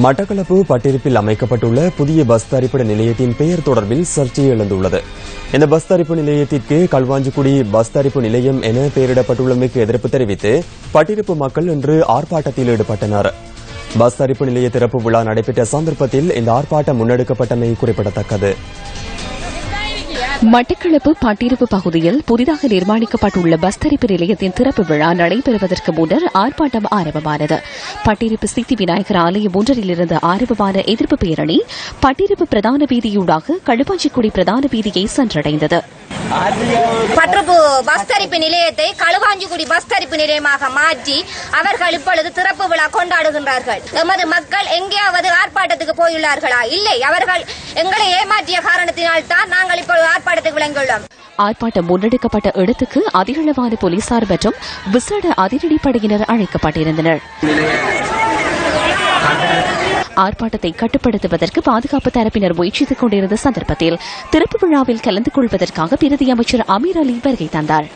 மட்டக்களப்பு பட்டிருப்பில் அமைக்கப்பட்டுள்ள புதிய பஸ் தரிப்பிட நிலையத்தின் பெயர் தொடர்பில் சர்ச்சை எழுந்துள்ளது. இந்த பஸ் தரிப்பு நிலையத்திற்கு களுவாஞ்சிக்குடி பஸ் தரிப்பு நிலையம் என பெயரிடப்பட்டுள்ளமைக்கு எதிர்ப்பு தெரிவித்து பட்டிருப்பு மக்கள் இன்று ஆர்ப்பாட்டத்தில் ஈடுபட்டனர். பஸ் தரிப்பு நிலைய திறப்பு விழா நடைபெற்ற சந்தர்ப்பத்தில் இந்த ஆர்ப்பாட்டம் முன்னெடுக்கப்பட்டமை குறிப்பிடத்தக்கது. மட்டக்களப்பு பட்டிருப்பு பகுதியில் புதிதாக நிர்மாணிக்கப்பட்டுள்ள பஸ் தரிப்பு நிலையத்தின் திறப்பு விழா நடைபெறுவதற்கு முன்னர் ஆர்ப்பாட்டம் ஆரம்பமானது. பட்டிருப்பு சித்தி விநாயகர் ஆலயம் ஒன்றிலிருந்து ஆரம்பமான எதிர்ப்பு பேரணி பட்டிருப்பு பிரதான வீதியூடாக களுவாஞ்சிக்குடி பிரதான வீதியை சென்றடைந்தது. பட்டிருப்பு பஸ் தரிப்பு நிலையத்தை களுவாஞ்சிக்குடி பஸ் தரிப்பு நிலையமாக மாற்றி அவர்கள் இப்பொழுது திறப்பு விழா கொண்டாடுகின்றார்கள். எமது மக்கள் எங்கேயாவது ஆர்ப்பாட்டத்துக்கு போயுள்ளார்களா? இல்லை, அவர்கள் எங்களை ஏமாற்றிய காரணத்தினால் தான் நாங்கள் இப்பொழுது ஆர்ப்பாட்டத்துக்கு விளங்கியுள்ளோம். ஆர்ப்பாட்டம் முன்னெடுக்கப்பட்ட இடத்துக்கு அதிகளவான போலீசார் மற்றும் விசேட அதிரடிப்படையினர் அழைக்கப்பட்டிருந்தனர். ஆர்ப்பாட்டத்தை கட்டுப்படுத்துவதற்கு பாதுகாப்பு தரப்பினர் முயற்சித்துக் கொண்டிருந்த சந்தர்ப்பத்தில் திறப்பு விழாவில் கலந்து கொள்வதற்காக பிரதி அமைச்சர் அமீர் அலி வருகை தந்தார்.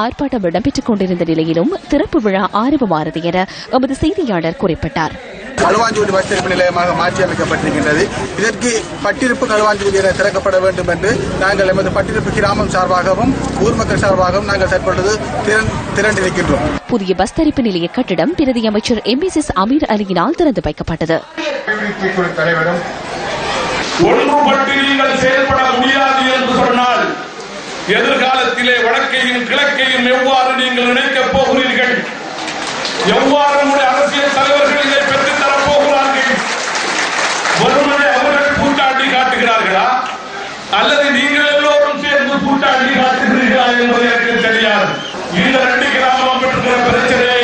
ஆர்ப்பாட்டம் இடம்பெற்றுக் கொண்டிருந்த நிலையிலும் திறப்பு விழா ஆரம்பமானது என எமது செய்தியாளர் குறிப்பிட்டார். களுவாஞ்சிக்குடி பஸ் தரிப்பு நிலையமாக மாற்றி அமைக்கப்பட்டிருக்கின்றது. இதற்கு பட்டிருப்பு களுவாஞ்சிக்குடி என திறக்கப்பட வேண்டும் என்று நாங்கள் எமது பட்டிருப்பு கிராமம் சார்பாகவும் ஊர் மக்கள் சார்பாகவும் நாங்கள் தற்பொழுது திரண்டிருக்கின்றோம். புதிய பஸ் தரிப்பு நிலைய கட்டிடம் பிரதி அமைச்சர் MSS அமீர் அலியினால் திறந்து வைக்கப்பட்டது. செயல்பட முடியாது என்று சொன்னால் எதிர்காலத்திலே வடக்கையும் கிழக்கையும் எவ்வாறு நீங்கள் இணைக்கப் போகிறீர்கள்? எவ்வாறு நம்முடைய அரசியல் தலைவர்கள் இதை பெற்றுத் தரப் போகிறார்கள்? ஒருவரை அவர்கள் கூட்டாண்டி காட்டுகிறார்களா அல்லது நீங்கள் எல்லோரும் சேர்ந்து கூட்டாண்டி காட்டுகிறீர்களா என்பது எனக்கு தெரியாது. இந்த 2 கிராமம் பெற்ற பிரச்சனையை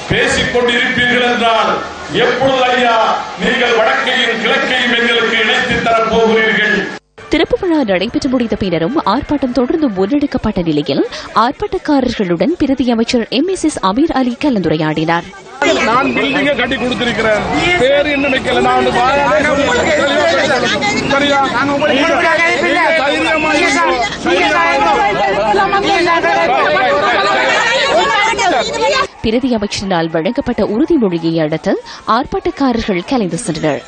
பேசிக் கொண்டிருப்பீர்கள் என்றால் எப்பொழுது ஐயா நீங்கள் வடக்கையும் கிழக்கையும் எங்களுக்கு இணைத்துத் தரப் போகிறீர்கள்? திறப்பு விழா நடைபெற்று முடிந்த பின்னரும் ஆர்ப்பாட்டம் தொடர்ந்து முன்னெடுக்கப்பட்ட நிலையில் ஆர்ப்பாட்டக்காரர்களுடன் பிரதி அமைச்சர் MSS அமீர் அலி கலந்துரையாடினார். நான் பில்டிங்கை கட்டி கொடுத்திருக்கிறேன், பேர் என்ன வைக்கல, நான் பிரதி அமைச்சரினால் வழங்கப்பட்ட உறுதிமொழியை அடுத்து ஆர்ப்பாட்டக்காரர்கள் கலைந்து சென்றனர்.